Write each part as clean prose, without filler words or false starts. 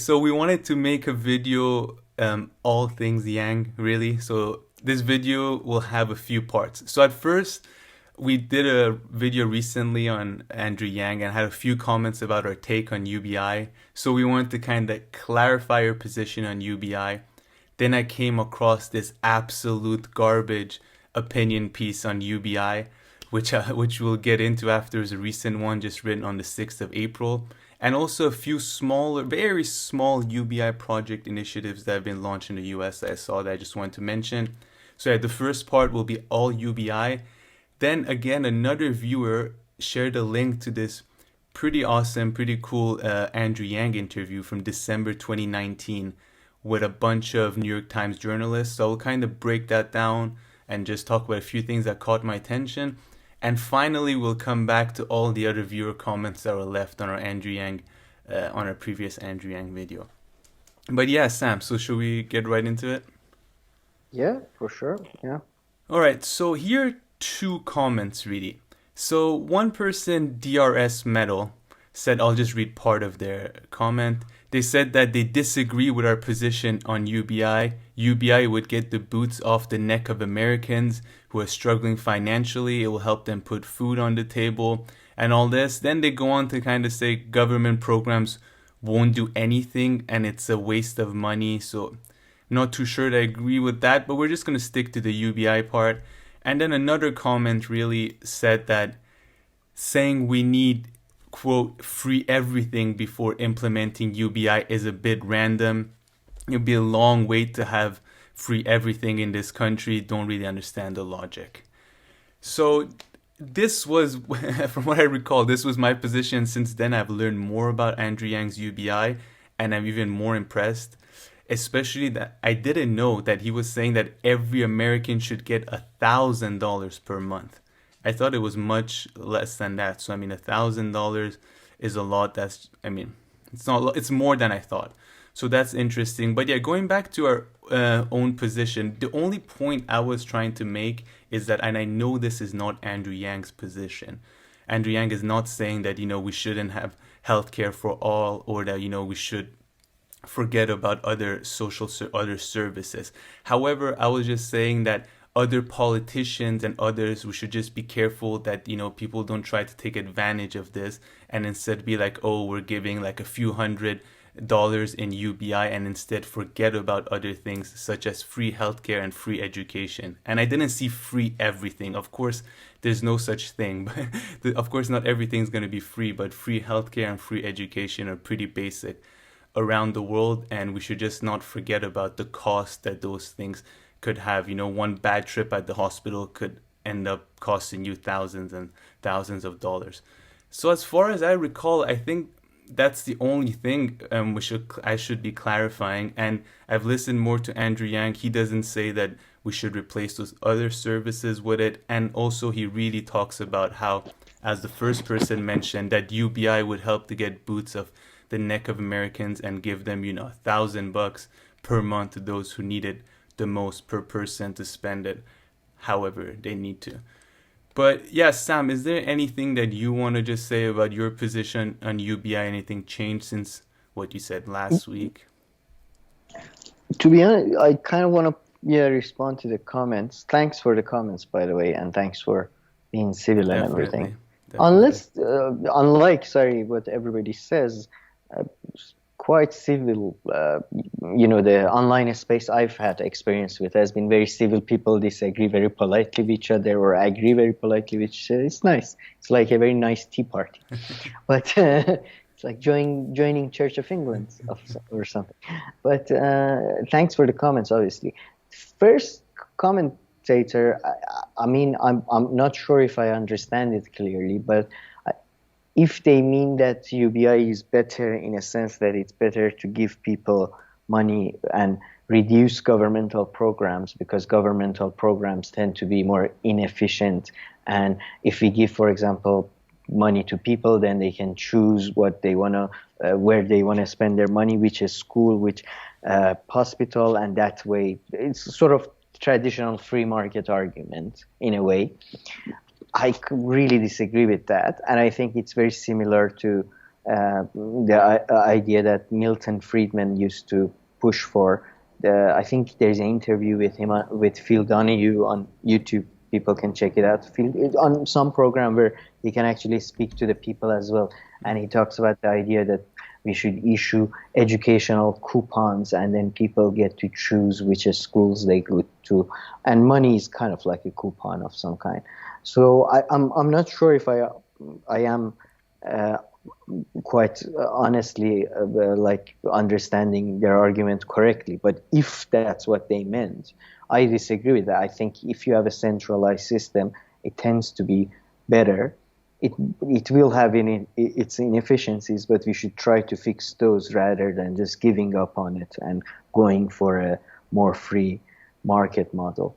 So we wanted to make a video, all things Yang, really. So this video will have a few parts. So at first, we did a video recently on Andrew Yang and had a few comments about our take on UBI. So we wanted to kind of clarify our position on UBI. Then I came across this absolute garbage opinion piece on UBI, which we'll get into after. There's a recent one just written on the 6th of April, and also a few smaller, very small UBI project initiatives that have been launched in the US that I saw that I just wanted to mention. So yeah, the first part will be all UBI. Then again, another viewer shared a link to this pretty awesome, pretty cool Andrew Yang interview from December 2019 with a bunch of New York Times journalists. So I'll kind of break that down and just talk about a few things that caught my attention. And finally, we'll come back to all the other viewer comments that were left on our Andrew Yang, on our previous Andrew Yang video. But yeah, Sam, so should we get right into it? Yeah, for sure. Yeah. All right, so here are two comments really. So one person, DRS Metal, said, I'll just read part of their comment. They said that they disagree with our position on UBI. UBI would get the boots off the neck of Americans who are struggling financially. It will help them put food on the table and all this. Then they go on to kind of say government programs won't do anything and it's a waste of money. So not too sure that I agree with that, but we're just going to stick to the UBI part. And then another comment really said that saying we need, quote, free everything before implementing UBI is a bit random. It'll be a long wait to have free everything in this country. Don't really understand the logic. So this was, from what I recall, this was my position. Since then, I've learned more about Andrew Yang's UBI, and I'm even more impressed. Especially that I didn't know that he was saying that every American should get $1,000 per month. I thought it was much less than that. So I mean, $1,000 is a lot. It's not. It's more than I thought. So that's interesting. But yeah, going back to our own position, the only point I was trying to make is that, and I know this is not Andrew Yang's position. Andrew Yang is not saying that we shouldn't have healthcare for all, or that we should forget about other other services. However, I was just saying that other politicians and others, we should just be careful that people don't try to take advantage of this and instead be like, oh, we're giving like a few $100 in UBI and instead forget about other things such as free healthcare and free education. And I didn't see free everything. Of course, there's no such thing. But of course, not everything's going to be free, but free healthcare and free education are pretty basic around the world, and we should just not forget about the cost that those things could have. One bad trip at the hospital could end up costing you thousands and thousands of dollars. So as far as I recall, I think that's the only thing I should be clarifying. And I've listened more to Andrew Yang. He doesn't say that we should replace those other services with it. And also he really talks about how, as the first person mentioned, that UBI would help to get boots of the neck of Americans and give them, $1,000 per month to those who need it the most per person to spend it however they need to. But yeah, Sam, is there anything that you want to just say about your position on UBI? Anything changed since what you said last week? To be honest, I kind of want to respond to the comments. Thanks for the comments, by the way, and thanks for being civil and everything. Definitely. Unlike what everybody says, quite civil. The online space I've had experience with has been very civil. People disagree very politely with each other or agree very politely with each other. It's nice. It's like a very nice tea party. But it's like joining Church of England or something. But thanks for the comments, obviously. First commentator, I'm not sure if I understand it clearly, but if they mean that UBI is better in a sense that it's better to give people money and reduce governmental programs because governmental programs tend to be more inefficient. And if we give, for example, money to people, then they can choose what they want to, where they want to spend their money, which is school, which hospital, and that way it's sort of traditional free market argument in a way. I really disagree with that, and I think it's very similar to the idea that Milton Friedman used to push for. I think there's an interview with him with Phil Donahue on YouTube. People can check it out. On some program where he can actually speak to the people as well, and he talks about the idea that we should issue educational coupons, and then people get to choose which schools they go to, and money is kind of like a coupon of some kind. So I'm not sure if I am quite honestly like understanding their argument correctly, but if that's what they meant, I disagree with that. I think if you have a centralized system, it tends to be better. It will have its inefficiencies, but we should try to fix those rather than just giving up on it and going for a more free market model.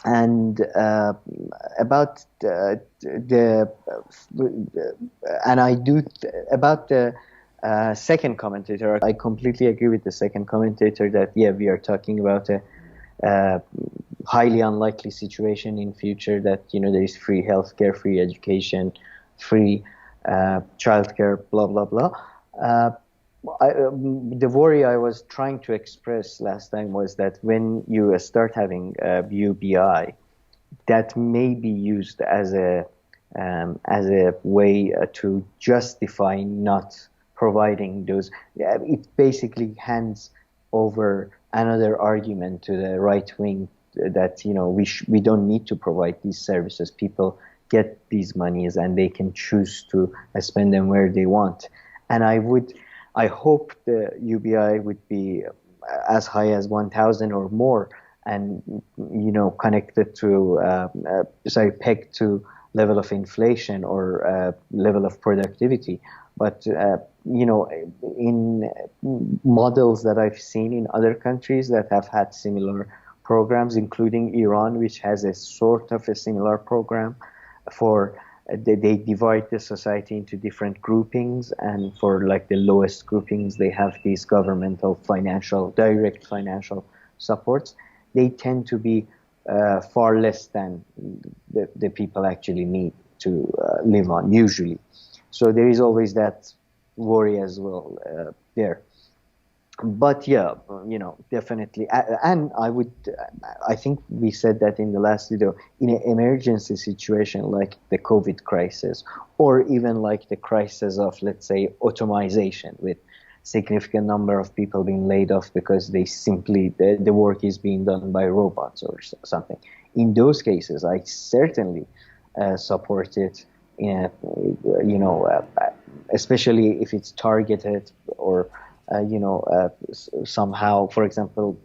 And about about the second commentator, I completely agree with the second commentator that we are talking about a highly unlikely situation in future, that there is free healthcare, free education, free childcare, blah blah blah. The worry I was trying to express last time was that when you start having UBI, that may be used as a way to justify not providing those. It basically hands over another argument to the right wing that we don't need to provide these services. People get these monies and they can choose to spend them where they want. And I hope the UBI would be as high as 1,000 or more, and connected to pegged to level of inflation or level of productivity. But in models that I've seen in other countries that have had similar programs, including Iran, which has a sort of a similar program for. They divide the society into different groupings, and for like the lowest groupings, they have these governmental direct financial supports. They tend to be far less than the people actually need to live on, usually. So there is always that worry as well there. But definitely. And I think we said that in the last video, in an emergency situation like the COVID crisis, or even like the crisis of, let's say, automation, with significant number of people being laid off because the work is being done by robots or something. In those cases, I certainly support it, especially if it's targeted or somehow, for example,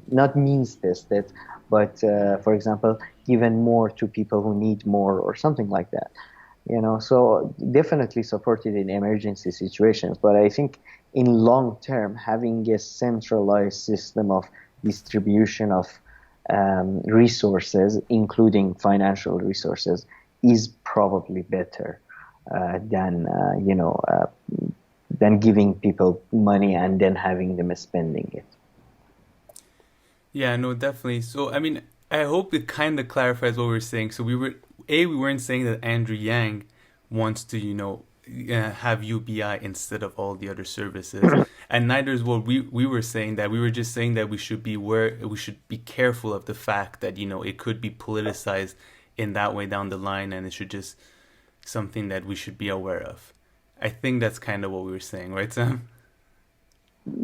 not means tested, but for example, given more to people who need more or something like that. So definitely supported in emergency situations. But I think in long term, having a centralized system of distribution of resources, including financial resources, is probably better than giving people money and then having them spending it. Yeah, no, definitely. So, I mean, I hope it kind of clarifies what we're saying. So we weren't saying that Andrew Yang wants to, have UBI instead of all the other services, and neither is what we were saying. That we were just saying that we should be careful of the fact that it could be politicized in that way down the line, and it should just something that we should be aware of. I think that's kind of what we were saying, right, Sam?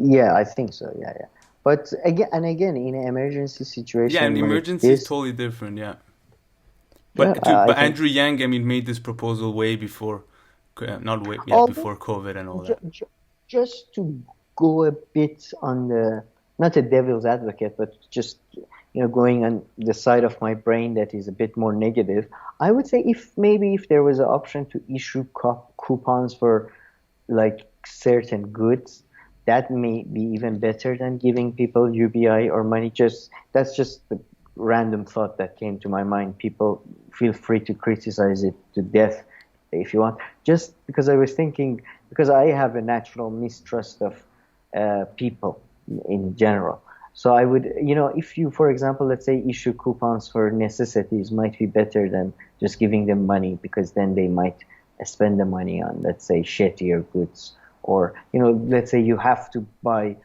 Yeah, I think so. Yeah. But again, in an emergency situation, yeah, an emergency is totally different. Yeah, but Andrew Yang, made this proposal way before, before COVID and all that. Just to go a bit on not a devil's advocate, but just going on the side of my brain that is a bit more negative, I would say if there was an option to issue coupons for like certain goods, that may be even better than giving people UBI or money. That's just the random thought that came to my mind. People feel free to criticize it to death if you want. Just because I was thinking, because I have a natural mistrust of people in general. So I would, if you, for example, let's say issue coupons for necessities might be better than just giving them money, because then they might spend the money on, let's say, shittier goods, or let's say you have to buy,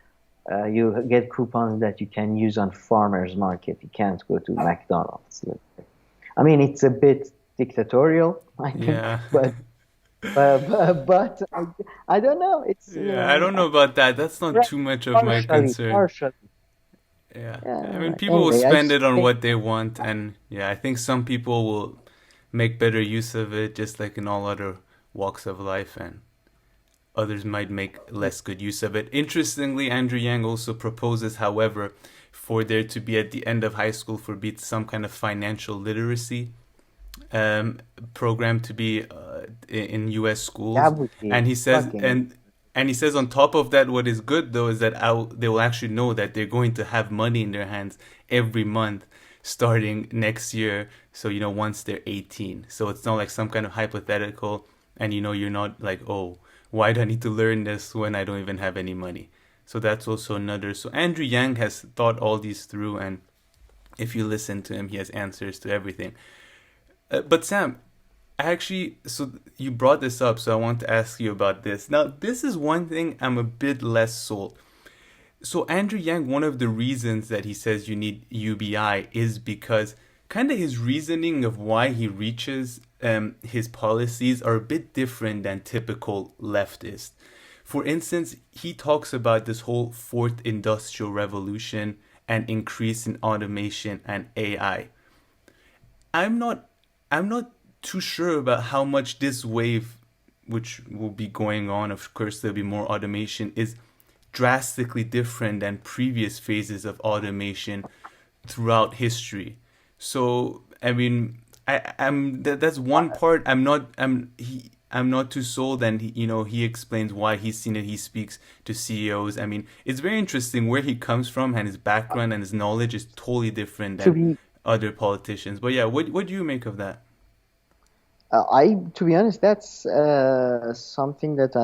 you get coupons that you can use on farmers market. You can't go to McDonald's. I mean, it's a bit dictatorial, I think, Yeah. but I don't know. It's Yeah, I don't know about that. That's not too much of my concern. partially. Yeah. I mean, Yeah. people will Anyway, spend it on what they want, and yeah, I think some people will make better use of it, just like in all other walks of life, and others might make less good use of it. Interestingly, Andrew Yang also proposes, however, for there to be at the end of high school for be some kind of financial literacy program to be in U.S. schools, that would be and he says fucking. and he says on top of that, what is good though is that they will actually know that they're going to have money in their hands every month starting next year. So once they're 18, so it's not like some kind of hypothetical, and you're not like, oh, why do I need to learn this when I don't even have any money? So that's also another. So Andrew Yang has thought all these through, and if you listen to him, he has answers to everything. But Sam, actually, so you brought this up, so I want to ask you about this. Now, this is one thing I'm a bit less sold. So Andrew Yang, one of the reasons that he says you need UBI is because kind of his reasoning of why he reaches his policies are a bit different than typical leftists. For instance, he talks about this whole fourth industrial revolution and increase in automation and AI. I'm not I'm not too sure about how much this wave, which will be going on, of course there'll be more automation, is drastically different than previous phases of automation throughout history. So I mean, that's one part. I'm not too sold, and he explains why he's seen it. He speaks to CEOs. I mean, it's very interesting where he comes from, and his background and his knowledge is totally different To than be other politicians. But yeah, what do you make of that? To be honest, that's something that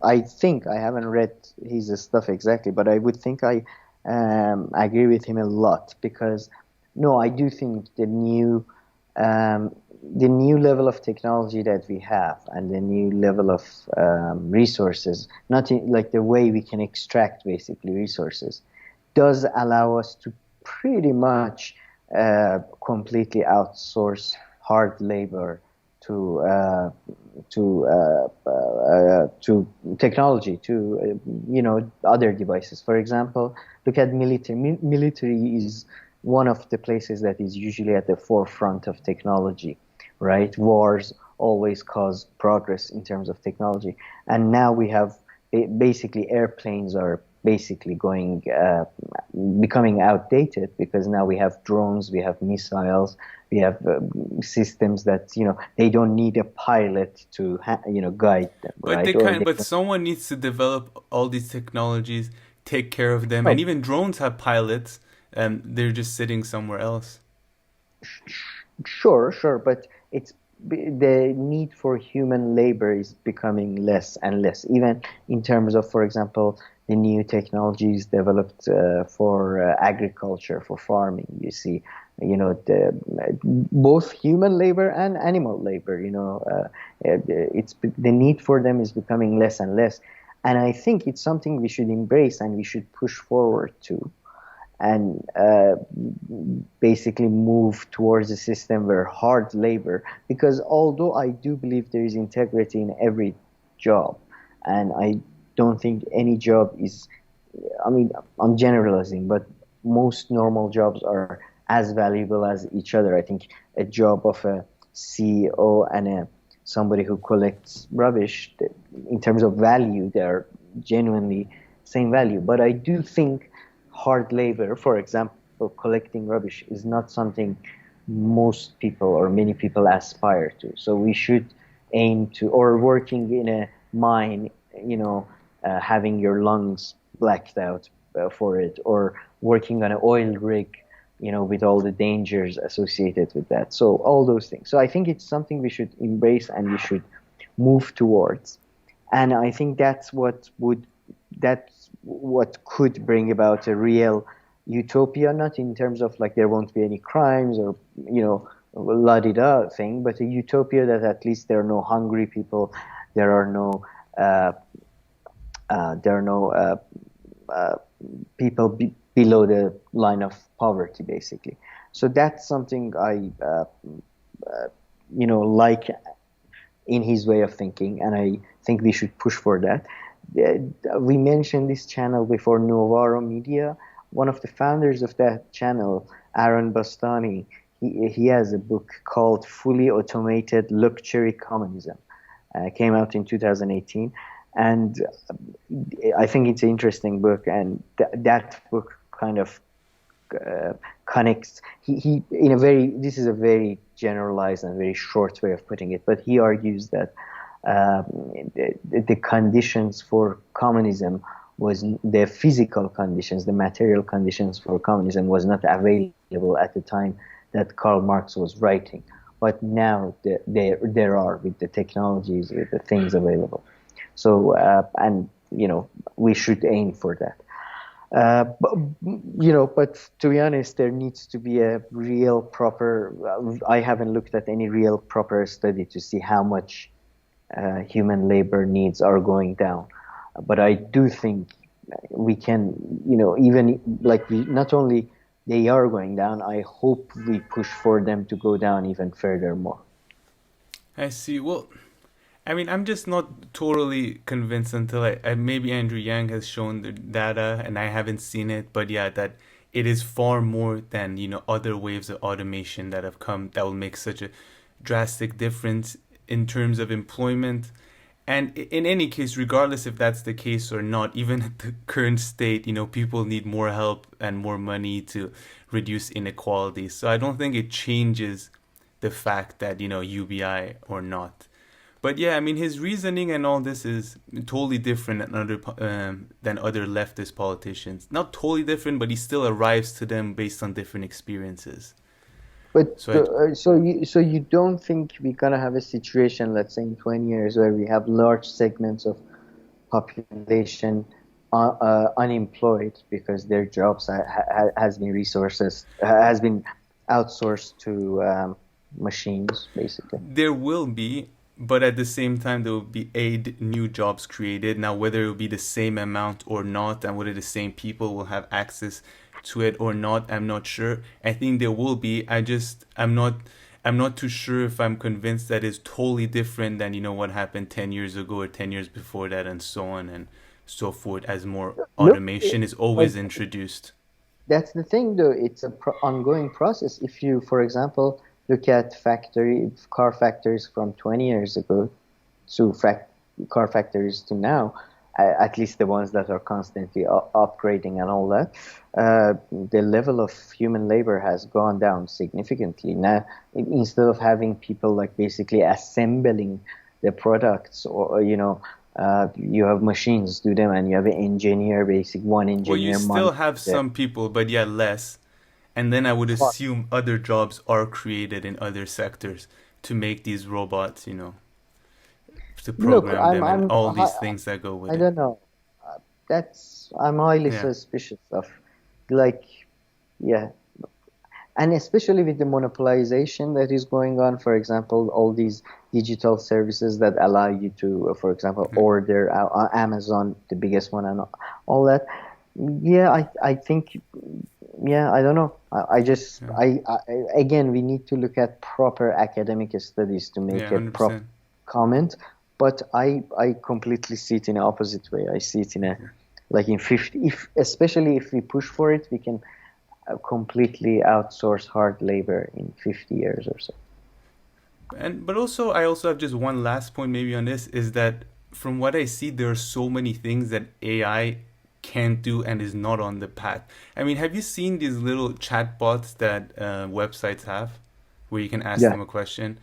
I think I haven't read his stuff exactly, but I would think I agree with him a lot because no, I do think um, the new level of technology that we have and the new level of resources, not like the way we can extract basically resources, does allow us to pretty much completely outsource hard labor to to technology, to other devices. For example, look at military. Military is one of the places that is usually at the forefront of technology, right? Wars always cause progress in terms of technology, and now we have basically airplanes are basically becoming outdated because now we have drones, we have missiles, we have systems that they don't need a pilot to guide them, But right? Or they but don't, someone needs to develop all these technologies, take care of them, and no, even drones have pilots, and they're just sitting somewhere else. sure, but the need for human labor is becoming less and less, even in terms of, for example, the new technologies developed for agriculture, for farming. You see, both human labor and animal labor. It's the need for them is becoming less and less, and I think it's something we should embrace and we should push forward to and basically move towards a system where hard labor, because although I do believe there is integrity in every job, and I don't think any job is, I mean, I'm generalizing, but most normal jobs are as valuable as each other. I think a job of a CEO and somebody who collects rubbish, in terms of value, they're genuinely same value. But I do think hard labor, for example, collecting rubbish, is not something most people or many people aspire to. So we should aim to, or working in a mine, having your lungs blacked out for it, or working on an oil rig, with all the dangers associated with that. So all those things. So I think it's something we should embrace and we should move towards. And I think that's what could bring about a real utopia, not in terms of like there won't be any crimes or la-di-da thing, but a utopia that at least there are no hungry people, there are no uh, there are no people below the line of poverty, basically. So that's something I like in his way of thinking, and I think we should push for that. We mentioned this channel before, Novaro Media. One of the founders of that channel, Aaron Bastani, he has a book called Fully Automated Luxury Communism. Came out in 2018, and I think it's an interesting book, and that book kind of connects. He in a very, this is a very generalized and very short way of putting it, but he argues that the conditions for communism was the physical conditions, the material conditions for communism was not available at the time that Karl Marx was writing, but now there are, with the technologies, with the things available. So and we should aim for that. But to be honest, there needs to be a real proper. I haven't looked at any real proper study to see how much human labor needs are going down. But I do think we can, even like not only they are going down, I hope we push for them to go down even further more. I see. Well, I mean, I'm just not totally convinced until maybe Andrew Yang has shown the data and I haven't seen it, but yeah, that it is far more than, other waves of automation that have come that will make such a drastic difference in terms of employment. And in any case, regardless if that's the case or not, even at the current state, people need more help and more money to reduce inequality. So I don't think it changes the fact that, UBI or not. But yeah, I mean, his reasoning and all this is totally different than other leftist politicians. Not totally different, but he still arrives to them based on different experiences. But so you don't think we're gonna have a situation, let's say in 20 years, where we have large segments of population unemployed because their jobs has been outsourced to machines, basically? There will be, but at the same time, there will be 8 new jobs created. Now, whether it will be the same amount or not, and whether the same people will have access to it or not, I'm not sure. I think there will be. I'm not too sure if I'm convinced that it's totally different than what happened 10 years ago or 10 years before that, and so on and so forth, as more automation is always introduced. That's the thing, though. It's an ongoing process. If you, for example, look at car factories from 20 years ago to car factories to now, at least the ones that are constantly upgrading and all that, the level of human labor has gone down significantly. Now, instead of having people like basically assembling the products, or you have machines do them, and you have an engineer, one engineer. Well, you still have some people, but yeah, less. And then I would assume other jobs are created in other sectors to make these robots, to program them and all these things that go with it. I don't know. I'm highly suspicious of, yeah. And especially with the monopolization that is going on, for example, all these digital services that allow you to, for example, order Amazon, the biggest one, and all that. Yeah, I think, I don't know. Again, we need to look at proper academic studies to make a proper comment. But I completely see it in an opposite way. I see it in in 50, especially if we push for it, we can completely outsource hard labor in 50 years or so. But also, I also have just one last point maybe on this, is that from what I see, there are so many things that AI can't do and is not on the path. I mean, have you seen these little chatbots that websites have where you can ask them a question?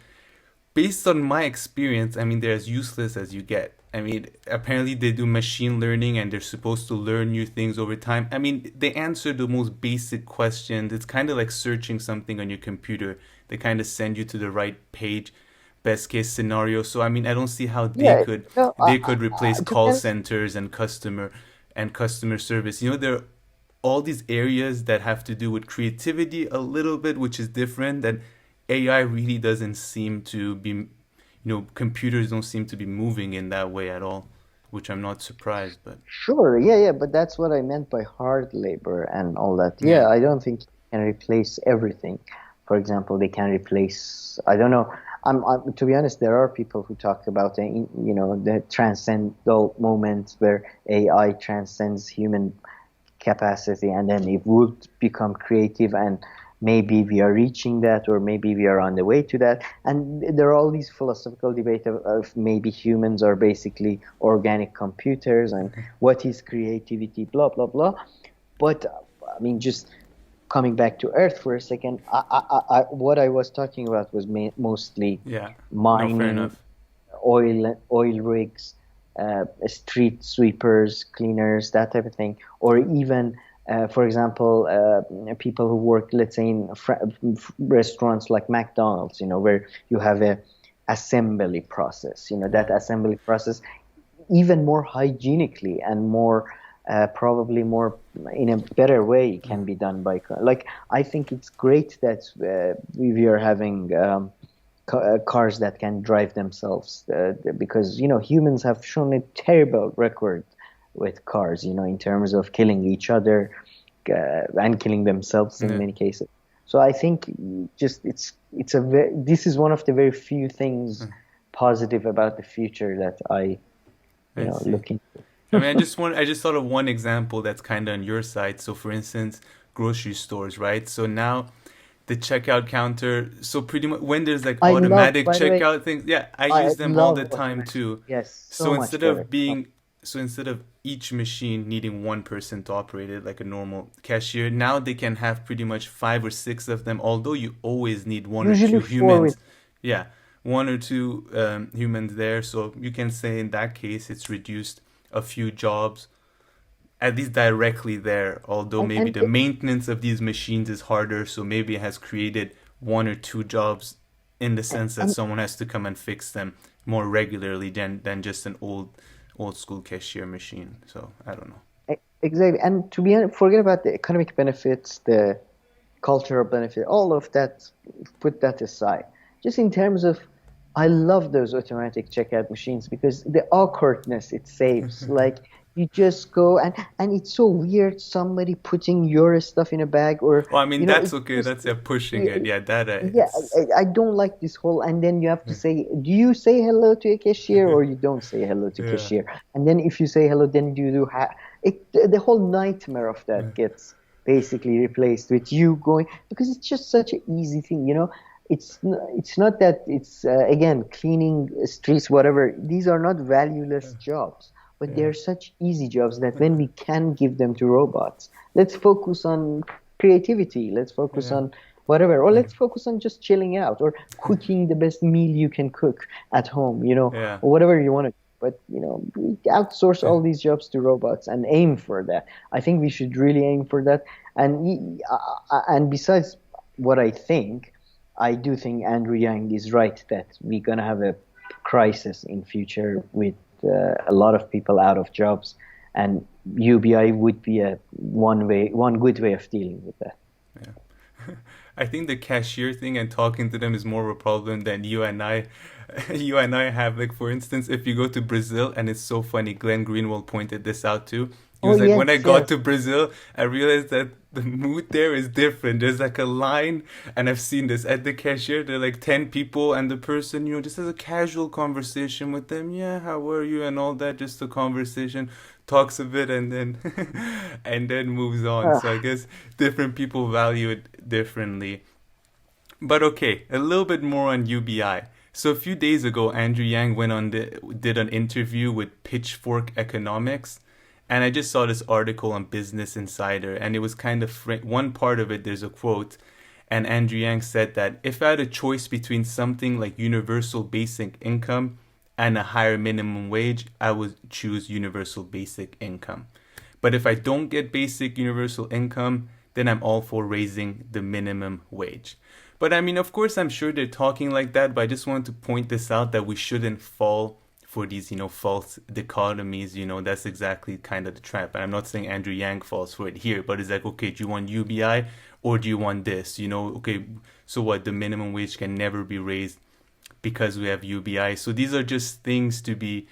Based on my experience, I mean, they're as useless as you get. I mean, apparently they do machine learning and they're supposed to learn new things over time. I mean, they answer the most basic questions. It's kind of like searching something on your computer. They kind of send you to the right page, best case scenario. So, I mean, I don't see how they could replace call centers and customer service. There are all these areas that have to do with creativity a little bit, which is different, that AI really doesn't seem to be, computers don't seem to be moving in that way at all, which I'm not surprised, but Sure, yeah, yeah, but that's what I meant by hard labor and all that. yeah. Yeah, I don't think it can replace everything. For example, they can replace, I don't know. To be honest, there are people who talk about, the transcendental moment where AI transcends human capacity and then it would become creative, and maybe we are reaching that, or maybe we are on the way to that. And there are all these philosophical debate of maybe humans are basically organic computers, and what is creativity, blah blah blah. But I mean, just coming back to earth for a second, what I was talking about was mostly Yeah. No, fair mining, enough. oil rigs, street sweepers, cleaners, that type of thing, or even, for example, people who work, let's say, in restaurants like McDonald's, where you have a assembly process, that Yeah. assembly process even more hygienically and more probably more in a better way can be done by like I think it's great that we are having cars that can drive themselves, because humans have shown a terrible record with cars, in terms of killing each other and killing themselves in Yeah. many cases. So I think just this is one of the very few things positive about the future that I I see. looking. I mean, I just thought of one example that's kind of on your side. So, for instance, grocery stores, right? So now the checkout counter. So pretty much when there's like I love, automatic by the way, checkout things, yeah, I I use them all the love time automatic. too. Yes, So so much better. instead of each machine needing one person to operate it like a normal cashier, now they can have pretty much five or six of them. Although you always need one or Usually two four with. humans, yeah, one or two humans there. So you can say in that case it's reduced a few jobs at least directly there, although maybe And the maintenance of these machines is harder, so maybe it has created one or two jobs in the sense that and someone has to come and fix them more regularly than just an old school cashier machine. So I don't know. exactly. And to be honest, forget about the economic benefits, the cultural benefit, all of that. Put that aside. Just in terms of, I love those automatic checkout machines because the awkwardness it saves. Like you just go, and it's so weird. Somebody putting your stuff in a bag, or Well, I mean that's it's okay. just. That's pushing it. Yeah, that Yeah, it's I don't like this whole, and then you have to say, do you say hello to a cashier or you don't say hello to yeah. cashier? And then if you say hello, then you do the whole nightmare of that gets basically replaced with you going, because it's just such an easy thing, it's not that it's again cleaning streets, whatever. These are not valueless jobs, but Yeah. they're such easy jobs that when we can give them to robots, let's focus on creativity. Let's focus Yeah. on whatever, or let's focus on just chilling out or cooking the best meal you can cook at home, Yeah. or whatever you want to. But we outsource Yeah. all these jobs to robots and aim for that. I think we should really aim for that. And besides what I do think Andrew Yang is right that we're gonna have a crisis in future with a lot of people out of jobs, and UBI would be one good way of dealing with that. I think the cashier thing and talking to them is more of a problem than you and I. You and I have, like, for instance, if you go to Brazil, and it's so funny, Glenn Greenwald pointed this out too. He Oh was like, when I yes, got yes. to Brazil, I realized that the mood there is different. There's like a line, and I've seen this at the cashier. There are like 10 people, and the person, just has a casual conversation with them. Yeah, how are you, and all that. Just a conversation, talks a bit, and then and then moves on. So I Ah, guess different people value it differently. But okay, a little bit more on UBI. So a few days ago, Andrew Yang did an interview with Pitchfork Economics, and I just saw this article on Business Insider, and it was kind of one part of it. There's a quote, and Andrew Yang said that if I had a choice between something like universal basic income and a higher minimum wage, I would choose universal basic income. But if I don't get basic universal income, then I'm all for raising the minimum wage. But I mean, of course, I'm sure they're talking like that, but I just wanted to point this out that we shouldn't fall for these, false dichotomies, that's exactly kind of the trap. And I'm not saying Andrew Yang falls for it here, but it's like, okay, do you want UBI or do you want this? Okay, so what? The minimum wage can never be raised because we have UBI. So these are just things to be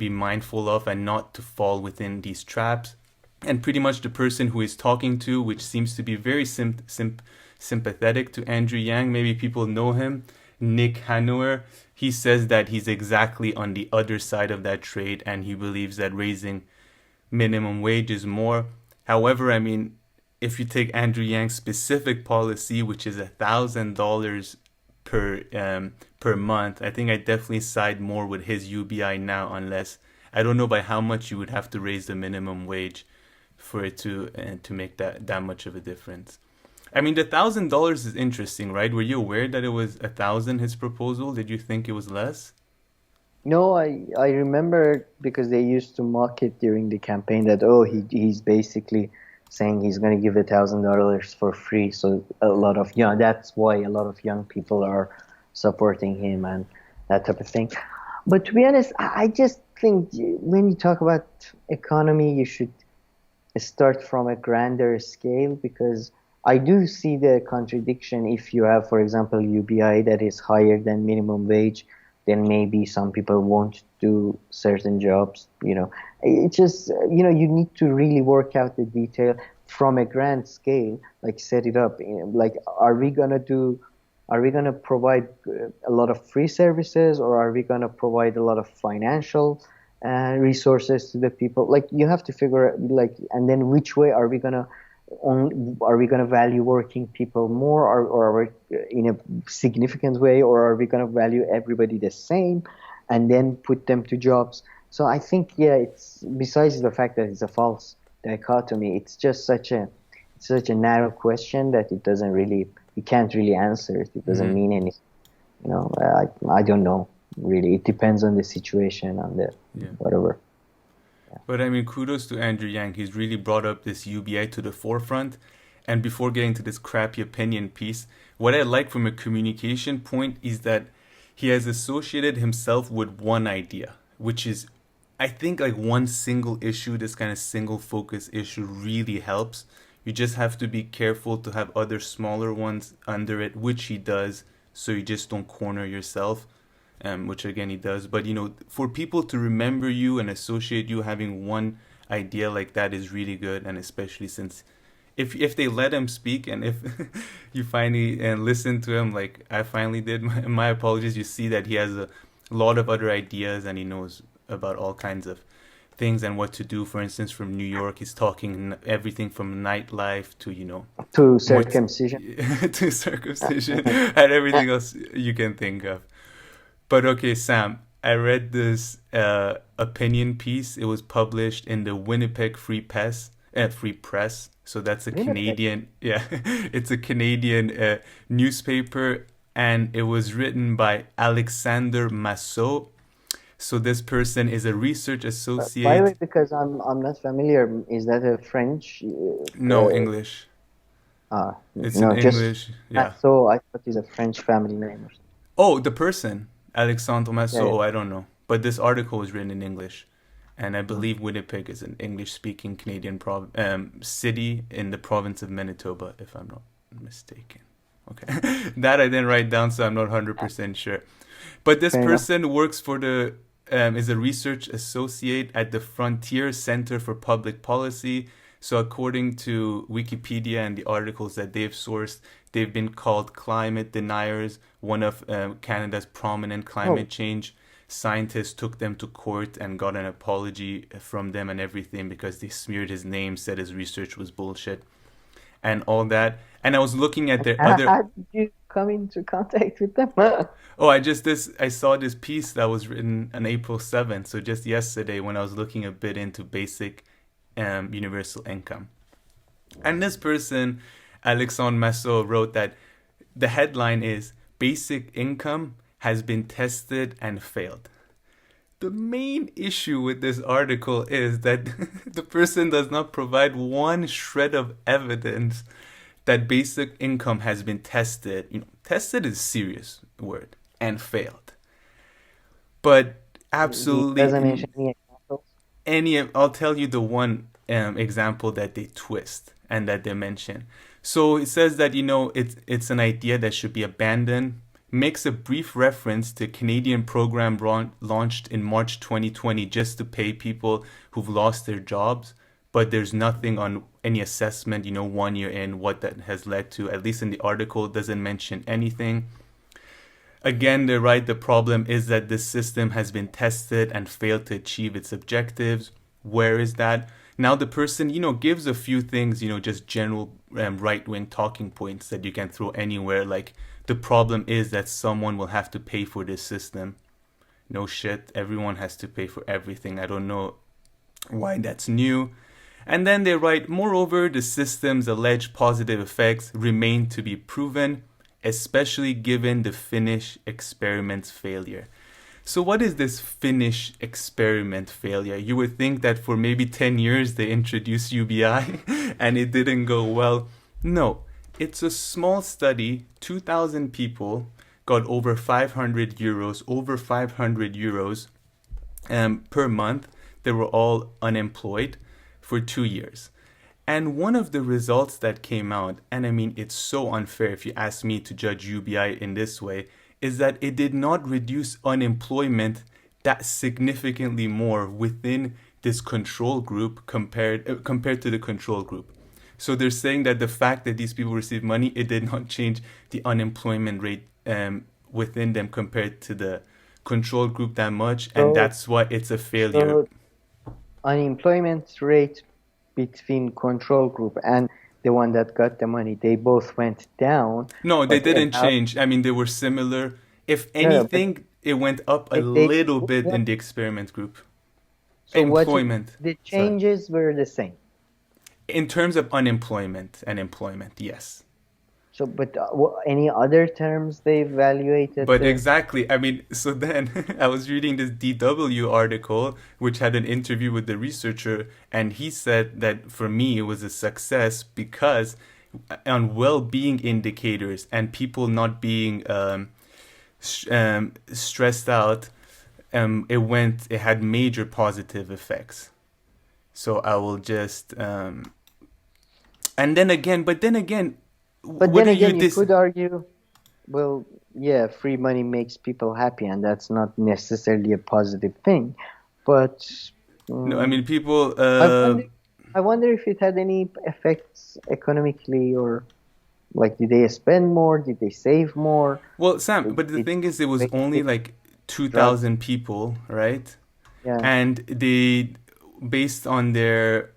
mindful of and not to fall within these traps. And pretty much the person who is talking to, which seems to be very sympathetic to Andrew Yang, maybe people know him, Nick Hanauer, he says that he's exactly on the other side of that trade and he believes that raising minimum wage is more. However, I mean, if you take Andrew Yang's specific policy, which is $1,000 per month, I think I definitely side more with his UBI now, unless I don't know by how much you would have to raise the minimum wage for it to make that much of a difference. I mean, the $1,000 is interesting, right? Were you aware that it was 1,000, his proposal? Did you think it was less? No, I remember because they used to mock it during the campaign that he's basically saying he's going to give $1,000 for free. So that's why a lot of young people are supporting him and that type of thing. But to be honest, I just think when you talk about economy, you should start from a grander scale, because I do see the contradiction. If you have, for example, UBI that is higher than minimum wage, then maybe some people won't do certain jobs. It's just, you need to really work out the detail from a grand scale, like set it up. Like, are we gonna provide a lot of free services, or are we gonna provide a lot of financial resources to the people? Like, you have to figure out, and then which way are we gonna value working people more, or are we in a significant way, or are we going to value everybody the same and then put them to jobs? So I think, it's, besides the fact that it's a false dichotomy, it's just such a narrow question that you can't really answer it. It doesn't mean anything. I don't know, really. It depends on the situation, on the whatever. But I mean, kudos to Andrew Yang. He's really brought up this UBI to the forefront. And before getting to this crappy opinion piece, what I like from a communication point is that he has associated himself with one idea, which is, I think, like one single issue, this kind of single focus issue really helps. You just have to be careful to have other smaller ones under it, which he does, so you just don't corner yourself. Which again he does. But for people to remember you and associate you having one idea like that is really good. And especially since if they let him speak, and if you finally listen to him, like I finally did, my apologies, you see that he has a lot of other ideas and he knows about all kinds of things and what to do. For instance, from New York, he's talking everything from nightlife to to circumcision to circumcision and everything else you can think of. But okay, Sam, I read this opinion piece. It was published in the Winnipeg Free Press. So that's a Canadian, it's a Canadian newspaper, and it was written by Alexander Masseau. So this person is a research associate. By the way, because I'm not familiar, is that a French? No, English. It's in English. Yeah. So I thought it's a French family name or something. Oh, the person. Alexandre Masseau, I don't know. But this article was written in English. And I believe Winnipeg is an English-speaking Canadian city in the province of Manitoba, if I'm not mistaken. Okay. That I didn't write down, so I'm not 100% sure. But this person works for is a research associate at the Frontier Center for Public Policy. So according to Wikipedia and the articles that they've sourced, they've been called climate deniers. One of Canada's prominent climate change scientists took them to court and got an apology from them and everything because they smeared his name, said his research was bullshit and all that. And I was looking at their other... How did you come into contact with them? I saw this piece that was written on April 7th. So just yesterday when I was looking a bit into basic universal income. And this person, Alexandre Masseau, wrote that the headline is Basic Income has been tested and failed. The main issue with this article is that the person does not provide one shred of evidence that basic income has been tested. Tested is a serious word, and failed. But He doesn't Absolutely. mention any examples. I'll tell you the one example that they twist and that they mention. So it says that it's an idea that should be abandoned. Makes a brief reference to a Canadian program launched in March 2020 just to pay people who've lost their jobs, but there's nothing on any assessment, 1 year in, what that has led to. At least in the article, it doesn't mention anything. Again, they're right. The problem is that this system has been tested and failed to achieve its objectives. Where is that? Now, the person, gives a few things, just general right wing talking points that you can throw anywhere. Like, the problem is that someone will have to pay for this system. No shit. Everyone has to pay for everything. I don't know why that's new. And then they write, moreover, the system's alleged positive effects remain to be proven, especially given the Finnish experiment's failure. So what is this Finnish experiment failure? You would think that for maybe 10 years they introduced UBI and it didn't go well. No, it's a small study, 2,000 people got over 500 euros per month. They were all unemployed for 2 years. And one of the results that came out, and I mean, it's so unfair if you ask me to judge UBI in this way, is that it did not reduce unemployment that significantly more within this control group compared to the control group. So they're saying that the fact that these people receive money, it did not change the unemployment rate within them compared to the control group that much, and So, that's why it's a failure. so unemployment rate between control group and the one that got the money, they both went down, No, they but didn't about change. I mean, they were similar. If no, no, but anything, it went up a they little bit what? in the experiment group. So Employment, the sorry. changes were the same. In terms of unemployment and employment, yes. So, but any other terms they evaluated But the exactly, I mean, so then I was reading this DW article, which had an interview with the researcher, and he said that for me it was a success because on well-being indicators and people not being stressed out, it had major positive effects. So I will just, and then again, But what then do you again, you dis? could argue, well, yeah, free money makes people happy, and that's not necessarily a positive thing. But No, I mm, mean people. I wonder, I wonder if it had any effects economically, or like, did they spend more? Did they save more? Well, Sam, Did but the it thing is, it was only wasted like two drugs? thousand people, right? Yeah, And they, based on their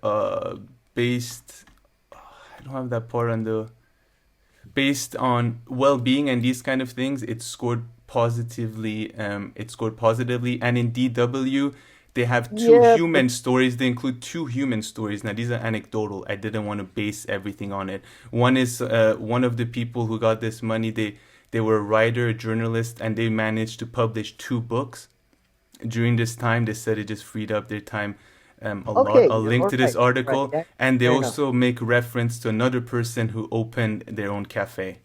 based, I don't have that part on the based on well-being and these kind of things, it scored positively. It scored positively, and in DW, they have two yeah, but human stories. They include two human stories. Now, these are anecdotal. I didn't want to base everything on it. One is one of the people who got this money. They were a writer, a journalist, and they managed to publish two books during this time. They said it just freed up their time a lot. okay, I'll link all to this right, right, article, yeah, and they fair enough. also make reference to another person who opened their own cafe.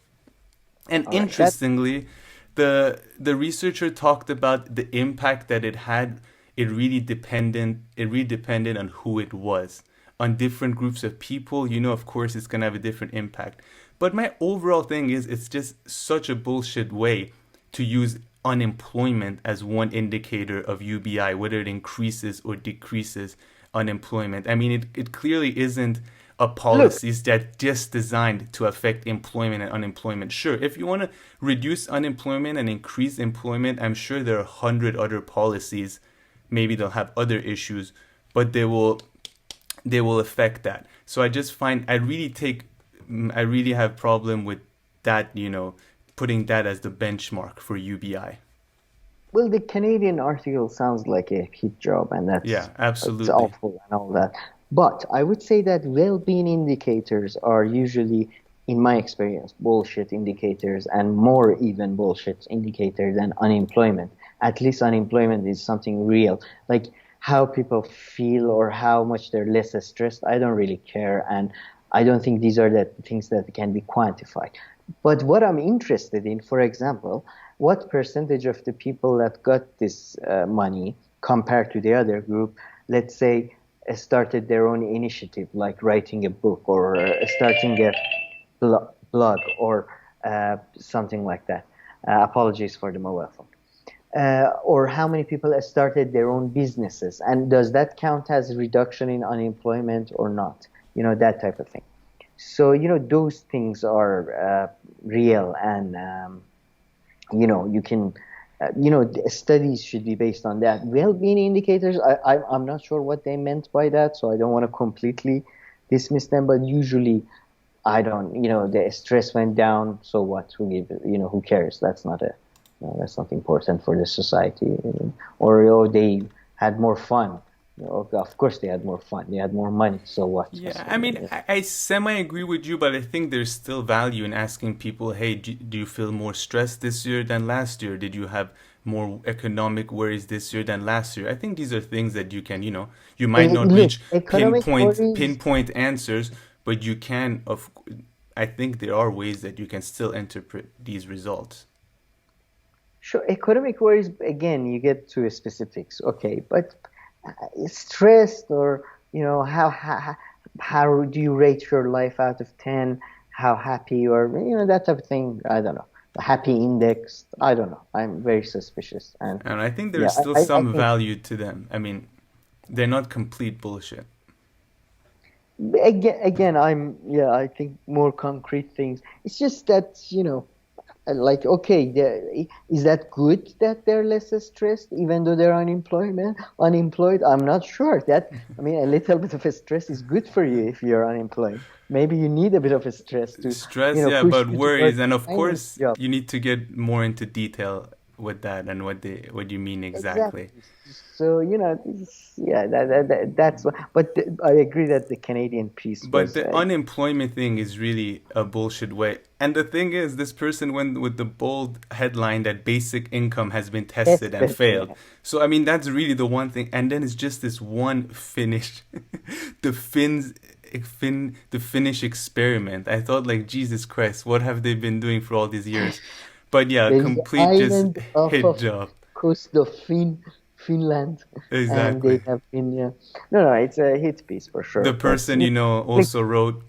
And All right, that interestingly, the researcher talked about the impact that it had. It really depended on who it was. On different groups of people, of course, it's gonna have a different impact. But my overall thing is, it's just such a bullshit way to use unemployment as one indicator of UBI, whether it increases or decreases unemployment. I mean, it clearly isn't a look. policies that just designed to affect employment and unemployment. Sure, if you want to reduce unemployment and increase employment, I'm sure there are 100 other policies. Maybe they'll have other issues, but they will affect that. So I just find I really have problem with that. Putting that as the benchmark for UBI. Well, the Canadian article sounds like a hit job, and Yeah, it's absolutely. awful and all that. But I would say that well-being indicators are usually, in my experience, bullshit indicators, and more even bullshit indicator than unemployment. At least unemployment is something real, like how people feel or how much they're less stressed. I don't really care, and I don't think these are the things that can be quantified. But what I'm interested in, for example, what percentage of the people that got this money compared to the other group, let's say, started their own initiative, like writing a book or starting a blog or something like that. Apologies for the mobile phone. Or how many people started their own businesses, and does that count as a reduction in unemployment or not? That type of thing. So those things are real, and you can the studies should be based on that. Well-being indicators, I'm not sure what they meant by that, so I don't want to completely dismiss them, but usually I don't, the stress went down, so what? Who cares? That's not important for the society. Or they had more fun. Of course they had more fun. They had more money, so what? Yeah, I mean, I semi agree with you, but I think there's still value in asking people, hey, do you feel more stressed this year than last year? Did you have more economic worries this year than last year? I think these are things that you can, you might not Look, reach economic worries. pinpoint answers, but you can, I think there are ways that you can still interpret these results. Sure, economic worries, again, you get to specifics, okay, but stressed, or how do you rate your life out of 10? How happy, or that type of thing? I don't know. Happy index, I don't know. I'm very suspicious, and And I think yeah, there's still I some think value to them. I mean, they're not complete bullshit. again, I think more concrete things. It's just that like, okay, is that good that they're less stressed even though they're unemployed? I'm not sure. I mean, a little bit of a stress is good for you if you're unemployed. Maybe you need a bit of a stress to Stress, yeah, push but you towards worries, and of finding course, a job. you need to get more into detail with that and what you mean exactly. Exactly. So yeah, that's what. But I agree that the Canadian piece But was the unemployment thing is really a bullshit way. And the thing is, this person went with the bold headline that basic income has been tested and tested. failed. So, I mean, that's really the one thing. And then it's just this one Finnish, the the Finnish experiment. I thought, like, Jesus Christ, what have they been doing for all these years? But yeah, There is an complete just island off hit of job. coast of Finland, and they Exactly. have been. Yeah. No, it's a hit piece for The sure. But person, like, also wrote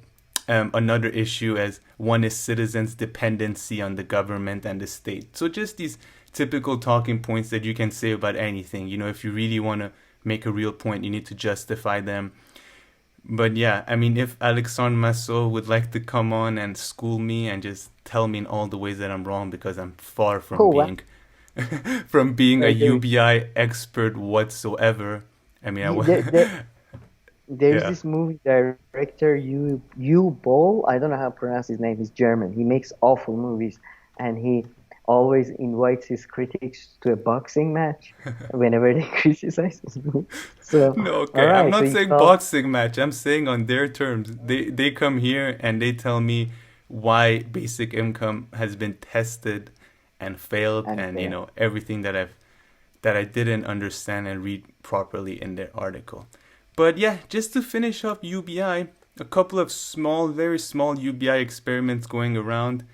another issue as one is citizens' dependency on the government and the state. So just these typical talking points that you can say about anything. If you really want to make a real point, you need to justify them. But yeah, I mean, if Alexandre Massot would like to come on and school me and just tell me in all the ways that I'm wrong, because I'm far from oh wow, being from being a there, UBI expert whatsoever. I mean, there, there, there's yeah. this movie director, you Ball. I don't know how to pronounce his name. He's German. He makes awful movies, and he always invites his critics to a boxing match whenever they criticize his movie. So, No, all okay. I'm right. So not he saying called. boxing match. I'm saying on their terms. They come here and they tell me why basic income has been tested and failed, And and everything that I didn't understand and read properly in their article. But yeah, just to finish up UBI, a couple of small, very small UBI experiments going around.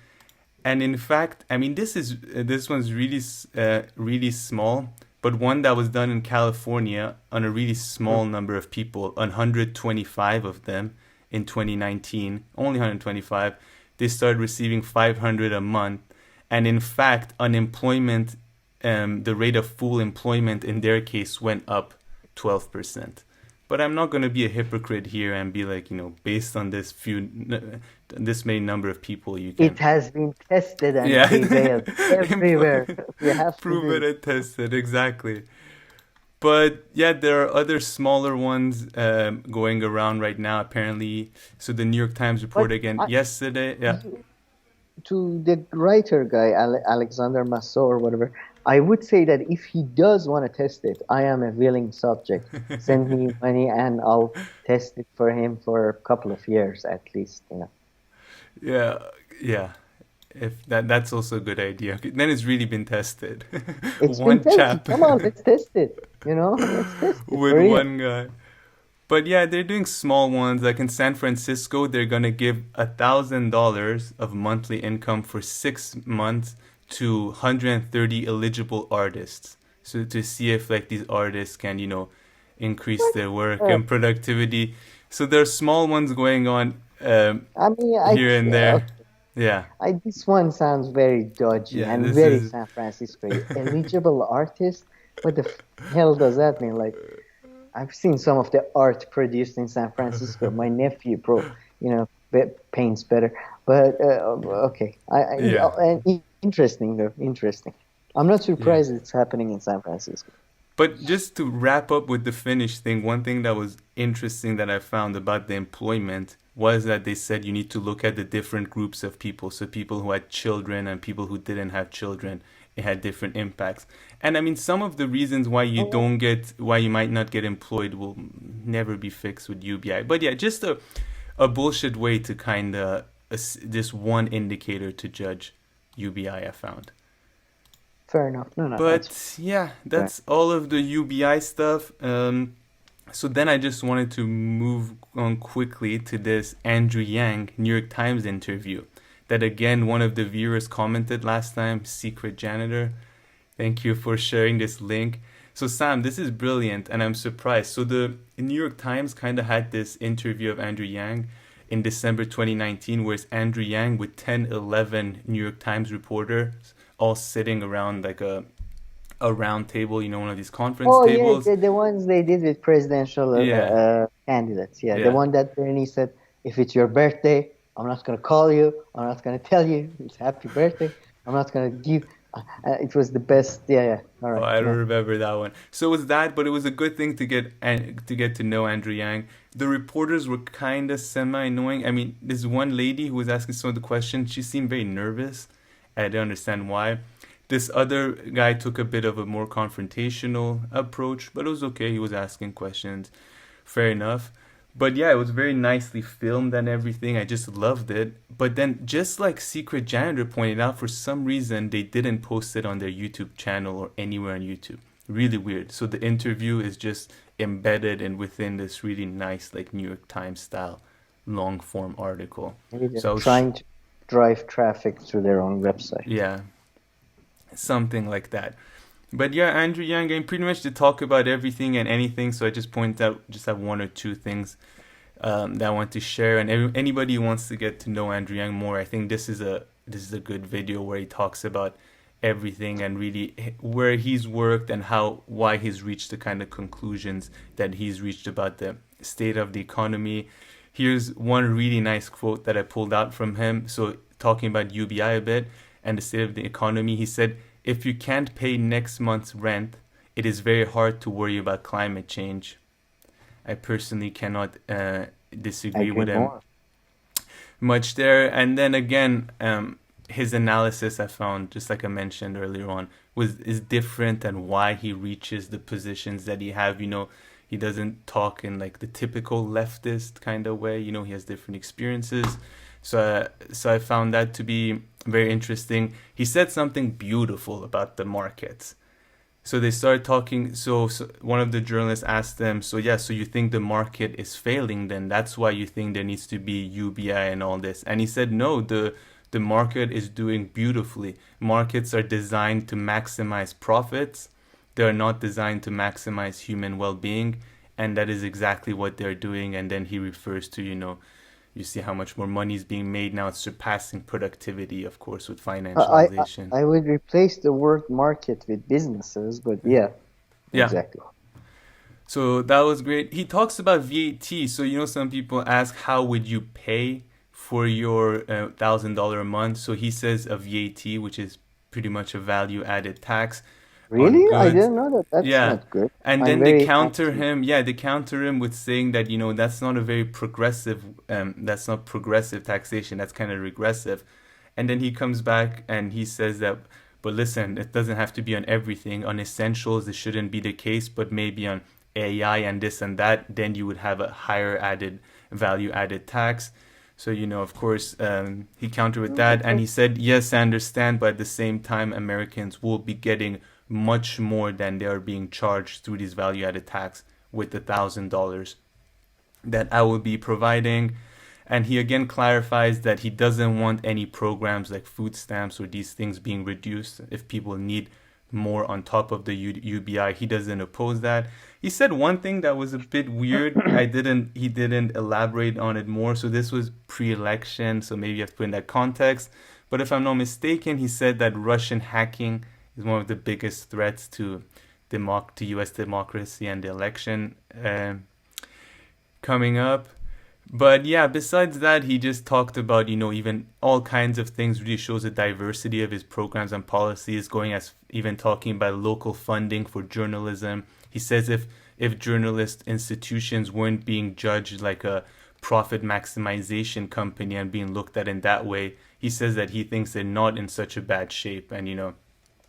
And in fact, I mean, this one's really small, but one that was done in California on a really small number of people, 125 of them in 2019, only 125. They started receiving 500 a month, and in fact, unemployment, the rate of full employment in their case went up 12%. But I'm not going to be a hypocrite here and be like, based on this many number of people, you It can, has been tested and yeah, prevailed everywhere. You have to prove do it it. and test it exactly. But yeah, there are other smaller ones going around right now, apparently. So the New York Times But reported again I, yesterday. Yeah. to the writer guy, Alexander Massot or whatever, I would say that if he does want to test it, I am a willing subject. Send me money and I'll test it for him for a couple of years at least. Yeah, yeah. If that's also a good idea. Okay, then it's really been tested. It's been One tested. chap Come on, let's test it. Let's test it with for real. one guy. But yeah, they're doing small ones. Like in San Francisco, they're gonna give $1,000 of monthly income for 6 months to 130 eligible artists. So to see if like these artists can, increase their work Uh, and productivity. So there are small ones going on I mean, here and there. Yeah, this one sounds very dodgy yeah. and This very is San Francisco. Eligible artist? What the hell does that mean? Like, I've seen some of the art produced in San Francisco. My nephew, paints better. But okay, yeah. and interesting though, interesting. I'm not Yeah. surprised it's happening in San Francisco. But just to wrap up with the Finnish thing, one thing that was interesting that I found about the employment was that they said you need to look at the different groups of people. So people who had children and people who didn't have children, it had different impacts. And I mean, some of the reasons why you might not get employed will never be fixed with UBI. But yeah, just a bullshit way to kind of, just one indicator to judge UBI, I found. Fair enough. No, no, that's But yeah, fair. that's all of the UBI stuff. So then I just wanted to move on quickly to this Andrew Yang New York Times interview. That again, one of the viewers commented last time, Secret Janitor. Thank you for sharing this link. So Sam, this is brilliant, and I'm surprised. So the New York Times kind of had this interview of Andrew Yang in December 2019, where it's Andrew Yang with 10, 11 New York Times reporters all sitting around like a round table, one of these conference Oh yeah, tables. the ones they did with presidential Yeah, candidates. Yeah, the yeah. one that Bernie said, if it's your birthday, I'm not gonna call you. I'm not gonna tell you it's happy birthday. I'm not gonna give. It was the best. Yeah, yeah. All Oh, right. I don't Yeah. remember that one. So it was that, but it was a good thing to get and to get to know Andrew Yang. The reporters were kind of semi annoying. I mean, this one lady who was asking some of the questions, she seemed very nervous. I don't understand why. This other guy took a bit of a more confrontational approach, but it was okay. He was asking questions. Fair enough. But yeah, it was very nicely filmed and everything. I just loved it. But then, just like Secret Janitor pointed out, for some reason, they didn't post it on their YouTube channel or anywhere on YouTube. Really weird. So the interview is just embedded and within this really nice, like New York Times style long form article. Maybe they're So, trying to drive traffic to their own website. yeah, something like that. But yeah, Andrew Yang, I pretty much to talk about everything and anything. So I just point out, just have one or two things that I want to share. And anybody who wants to get to know Andrew Yang more, I think this is a good video where he talks about everything and really where he's worked and why he's reached the kind of conclusions that he's reached about the state of the economy. Here's one really nice quote that I pulled out from him. So talking about UBI a bit and the state of the economy, he said, "If you can't pay next month's rent, it is very hard to worry about climate change." I personally cannot I disagree agree with him more. much there. And then again, his analysis I found, just like I mentioned earlier on, is different and why he reaches the positions that he have. He doesn't talk in like the typical leftist kind of way. He has different experiences. So I found that to be very interesting. He said something beautiful about the markets. So they started talking. So one of the journalists asked them, so you think the market is failing then? That's why you think there needs to be UBI and all this. And he said, no, the market is doing beautifully. Markets are designed to maximize profits. They are not designed to maximize human well-being. And that is exactly what they're doing. And then he refers to, you see how much more money is being made now. It's surpassing productivity, of course, with financialization. I would replace the word market with businesses, but yeah, Yeah. exactly. So that was great. He talks about VAT. So, some people ask, how would you pay for your $1,000 a month? So he says a VAT, which is pretty much a value added tax on Really? I goods. didn't know that. That's Yeah. not good. And I'm then they very counter happy. him. Yeah, they counter him with saying that, that's not a very progressive, that's not progressive taxation. That's kind of regressive. And then he comes back and he says that, but listen, it doesn't have to be on everything. On essentials, it shouldn't be the case, but maybe on AI and this and that, then you would have a higher value added tax. So, of course, he countered with that. And Okay. he said, yes, I understand, but at the same time, Americans will be getting much more than they are being charged through this value added tax with the $1,000. that I will be providing. And he again clarifies that he doesn't want any programs like food stamps or these things being reduced. If people need more on top of the UBI, he doesn't oppose that. He said one thing that was a bit weird. He didn't elaborate on it more. So this was pre-election, so maybe you have to put in that context. But if I'm not mistaken, he said that Russian hacking is one of the biggest threats to U.S. democracy and the election coming up. But yeah, besides that, he just talked about, even all kinds of things, really shows the diversity of his programs and policies, going as even talking about local funding for journalism. He says if journalist institutions weren't being judged like a profit maximization company and being looked at in that way, he says that he thinks they're not in such a bad shape. And,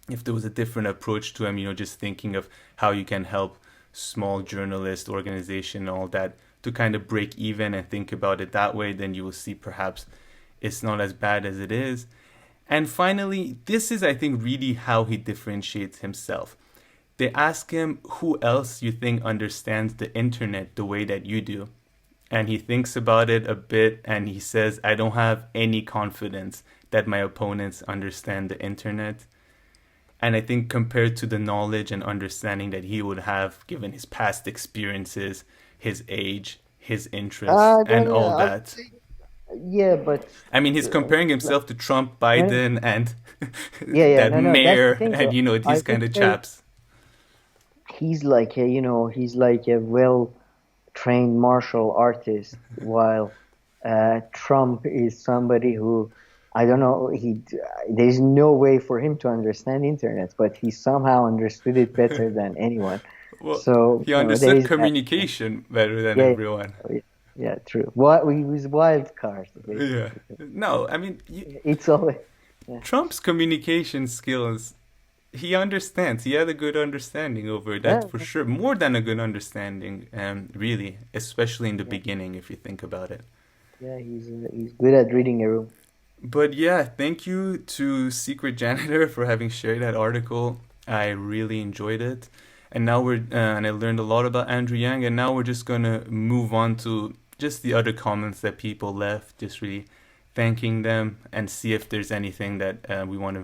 if there was a different approach to him, just thinking of how you can help small journalist organization and all that to kind of break even and think about it that way, then you will see perhaps it's not as bad as it is. And finally, this is, I think, really how he differentiates himself. They ask him who else you think understands the internet the way that you do. And he thinks about it a bit and he says, I don't have any confidence that my opponents understand the internet. And I think compared to the knowledge and understanding that he would have given his past experiences, his age, his interests, and all that. Yeah, but I mean, he's comparing himself to Trump, Biden, and that mayor, and these kind of chaps. He's like he's like a well-trained martial artist, while Trump is somebody who, I don't know, there's no way for him to understand internet, but he somehow understood it better than anyone. Well, so he understood communication better than everyone. Yeah, true. What he was wild card. Basically. Yeah. No, I mean, it's always Trump's communication skills. He understands. He had a good understanding over it. That's for sure. More than a good understanding, really, especially in the beginning, if you think about it. Yeah, he's good at reading a room. But yeah, thank you to Secret Janitor for having shared that article. I really enjoyed it. And now and I learned a lot about Andrew Yang, and now we're just going to move on to just the other comments that people left, just really thanking them and see if there's anything that we want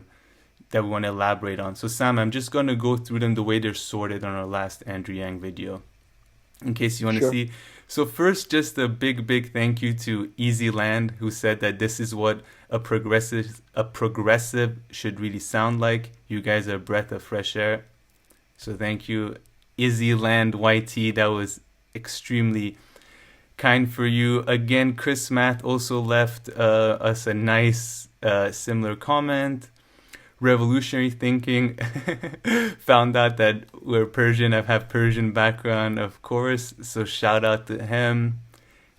to elaborate on. So Sam, I'm just going to go through them the way they're sorted on our last Andrew Yang video, in case you want to see. So first, just a big thank you to Easyland, who said that this is what a progressive should really sound like. You guys are a breath of fresh air. So thank you, Izzyland YT. That was extremely kind for you. Again, Chris Math also left us a nice similar comment. Revolutionary Thinking found out that we're Persian. I have Persian background, of course. So shout out to him.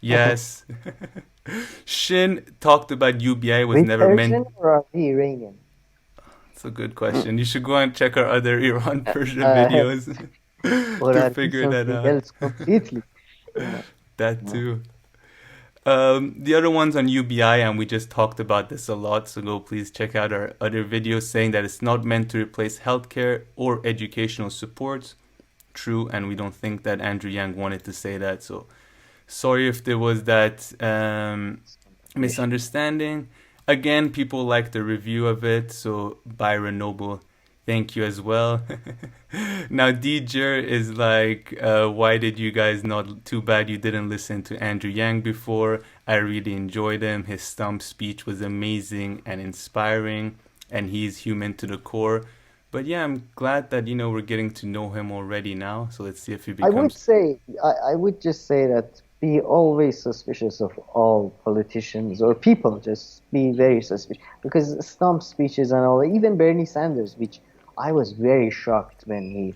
Yes. Shin talked about UBI was never Persian meant. Or are we Iranian? That's a good question. You should go and check our other Iran Persian videos to figure that out. Else completely. That too. The other ones on UBI, and we just talked about this a lot, so go please check out our other videos saying that it's not meant to replace healthcare or educational support. True, and we don't think that Andrew Yang wanted to say that, so sorry if there was that misunderstanding. Again, people like the review of it, so Byron Noble, thank you as well. Now, DJ is like, why did you guys not? Too bad you didn't listen to Andrew Yang before. I really enjoyed him. His stump speech was amazing and inspiring, and he's human to the core. But yeah, I'm glad that, we're getting to know him already now. So let's see if he becomes... I would just say that be always suspicious of all politicians or people. Just be very suspicious, because stump speeches and all, even Bernie Sanders, which I was very shocked when he,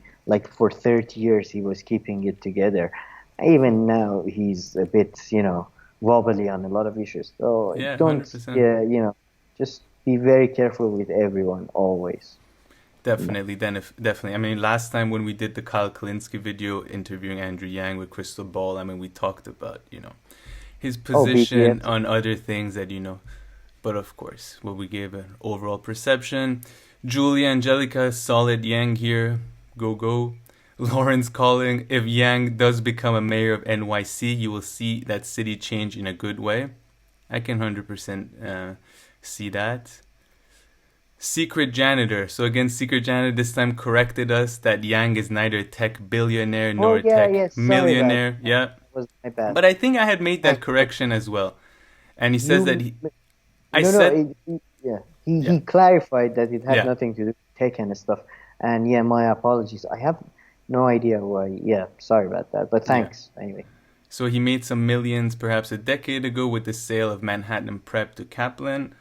for 30 years, he was keeping it together. Even now, he's a bit, wobbly on a lot of issues. So yeah, don't, 100%. Just be very careful with everyone always. Definitely. Definitely. I mean, last time when we did the Kyle Kalinske video interviewing Andrew Yang with Crystal Ball, I mean, we talked about, his position on other things that, but of course, we gave an overall perception. Julia Angelica, solid Yang here. Go. Lawrence calling, if Yang does become a mayor of NYC, you will see that city change in a good way. I can 100% see that. Secret Janitor. So again, Secret Janitor this time corrected us that Yang is neither a tech billionaire nor a tech yes, sorry about millionaire. that. Yeah. It was my bad. But I think I had made that Thanks. correction as well. And he says that he... He clarified that it had Yeah. nothing to do with tech and stuff. And yeah, my apologies. I have no idea why. Yeah, sorry about that. But thanks anyway. So he made some millions perhaps a decade ago with the sale of Manhattan Prep to Kaplan,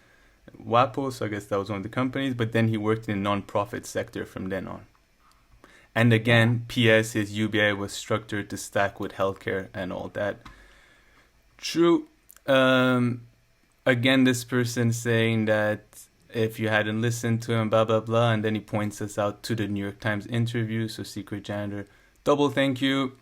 WAPO, so I guess that was one of the companies, but then he worked in the non-profit sector from then on. And again, P.S. his UBI was structured to stack with healthcare and all that. True. Again, this person saying that if you hadn't listened to him, blah, blah, blah, and then he points us out to the New York Times interview, so Secret Janitor. Double thank you.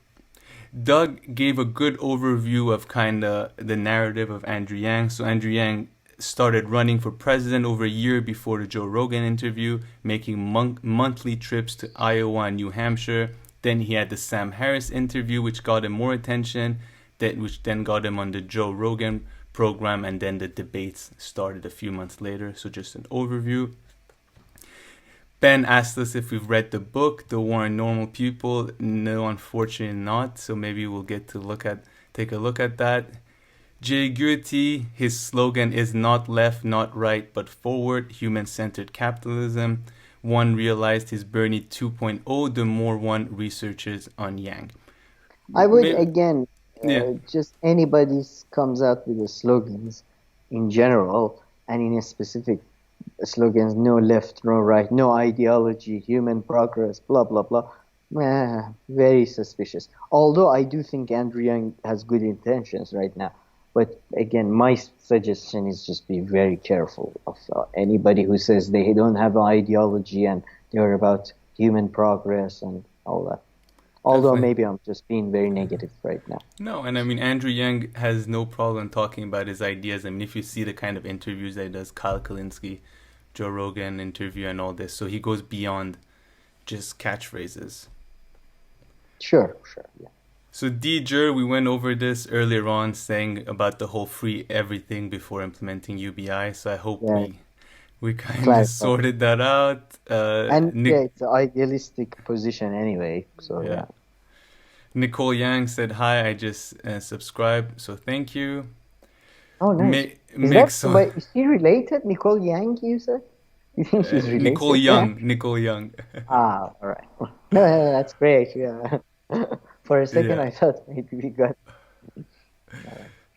Doug gave a good overview of kind of the narrative of Andrew Yang. So Andrew Yang started running for president over a year before the Joe Rogan interview, making monthly trips to Iowa and New Hampshire. Then he had the Sam Harris interview, which got him more attention, which then got him on the Joe Rogan program, and then the debates started a few months later. So just an overview. Ben asked us if we've read the book, The War on Normal People. No, unfortunately not. So maybe we'll get to take a look at that. Jay Gurty, his slogan is not left, not right, but forward, human-centered capitalism. One realized his Bernie 2.0 the more one researches on Yang. I would, just anybody comes out with the slogans in general and in a specific slogans, no left, no right, no ideology, human progress, blah, blah, blah. Very suspicious. Although I do think Andrew Yang has good intentions right now. But again, my suggestion is just be very careful of anybody who says they don't have an ideology and they're about human progress and all that. Although maybe I'm just being very negative right now. No, and I mean, Andrew Yang has no problem talking about his ideas. I mean, if you see the kind of interviews that he does, Kyle Kalinske, Joe Rogan interview and all this, so he goes beyond just catchphrases. Sure, yeah. So Deejer, we went over this earlier on, saying about the whole free everything before implementing UBI. So I hope we kind of sorted that out. It's an idealistic position anyway. So yeah. Nicole Yang said hi. I just subscribed, so thank you. Oh, nice. Is she related? Nicole Yang, you said? You think she's related? Nicole Young. All right. That's great. Yeah. For a second, I thought maybe we got.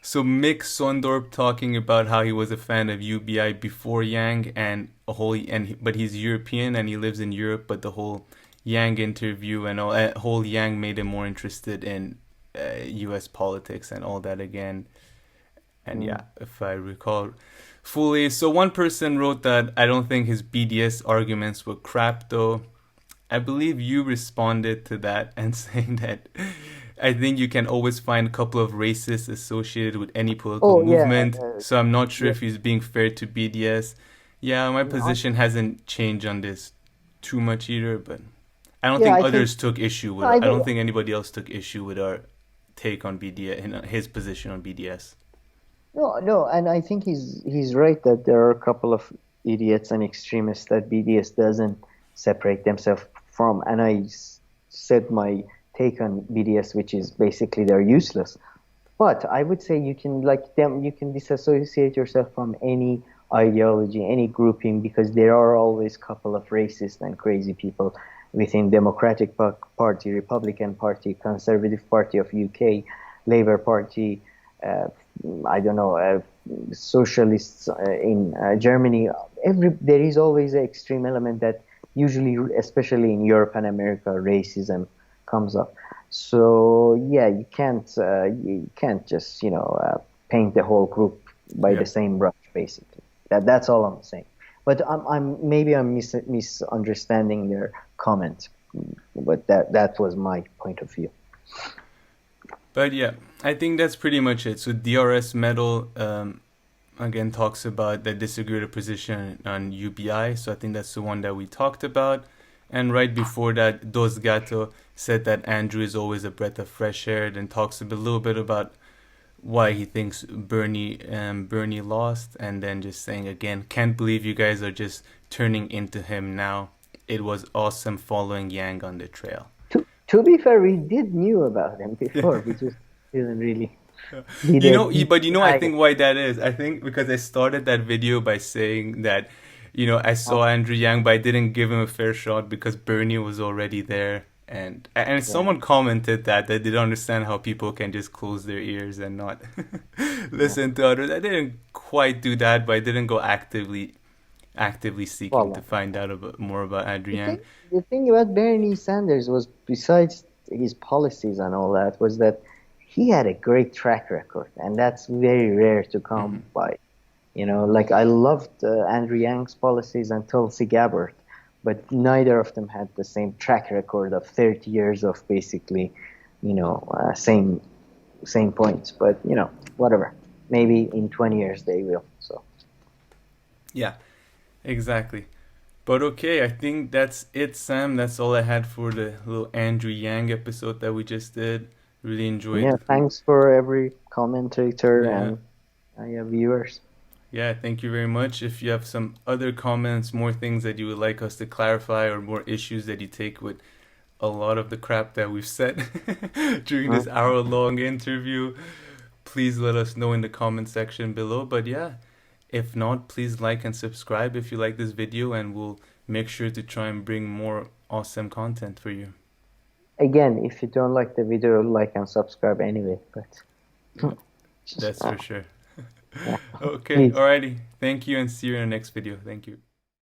So Mick Sondorp talking about how he was a fan of UBI before Yang, but he's European and he lives in Europe. But the whole Yang interview and whole Yang made him more interested in U.S. politics and all that again. And if I recall fully, so one person wrote that I don't think his BDS arguments were crap though. I believe you responded to that and saying that I think you can always find a couple of racists associated with any political movement. So I'm not sure if he's being fair to BDS. Yeah, my position hasn't changed on this too much either, but I don't think others took issue with it. I don't think anybody else took issue with our take on BDS, his position on BDS. No, and I think he's right that there are a couple of idiots and extremists that BDS doesn't separate themselves from. And I said my take on BDS, which is basically they're useless. But I would say you can disassociate yourself from any ideology, any grouping, because there are always a couple of racist and crazy people within Democratic Party, Republican Party, Conservative Party of UK, Labour Party, socialists in Germany. There is always an extreme element that usually, especially in Europe and America, racism comes up. So you can't just paint the whole group by the same brush. Basically, that's all I'm saying. But I'm misunderstanding their comment. But that was my point of view. But yeah, I think that's pretty much it. So DRS Metal again talks about the disagree with the position on UBI. So I think that's the one that we talked about. And right before that, Dos Gato said that Andrew is always a breath of fresh air, and talks a little bit about why he thinks Bernie lost, and then just saying again, can't believe you guys are just turning into him now. It was awesome following Yang on the trail. To be fair, we did knew about him before. We just didn't really. I think why that is. I think because I started that video by saying that, I saw Andrew Yang, but I didn't give him a fair shot because Bernie was already there. And someone commented that they didn't understand how people can just close their ears and not listen to others. I didn't quite do that, but I didn't go actively seeking to find out more about Andrew Yang. The thing about Bernie Sanders was, besides his policies and all that, was that he had a great track record, and that's very rare to come by. Like I loved Andrew Yang's policies and Tulsi Gabbard, but neither of them had the same track record of 30 years of basically, same points. But, whatever. Maybe in 20 years they will. So. Yeah, exactly. But okay, I think that's it, Sam. That's all I had for the little Andrew Yang episode that we just did. Really enjoyed. Yeah, thanks for every commentator and viewers. Yeah, thank you very much. If you have some other comments, more things that you would like us to clarify, or more issues that you take with a lot of the crap that we've said during this hour-long interview, please let us know in the comment section below. But yeah, if not, please like and subscribe if you like this video, and we'll make sure to try and bring more awesome content for you. Again, if you don't like the video, like and subscribe anyway. But that's for sure. Okay, alrighty. Thank you, and see you in the next video. Thank you.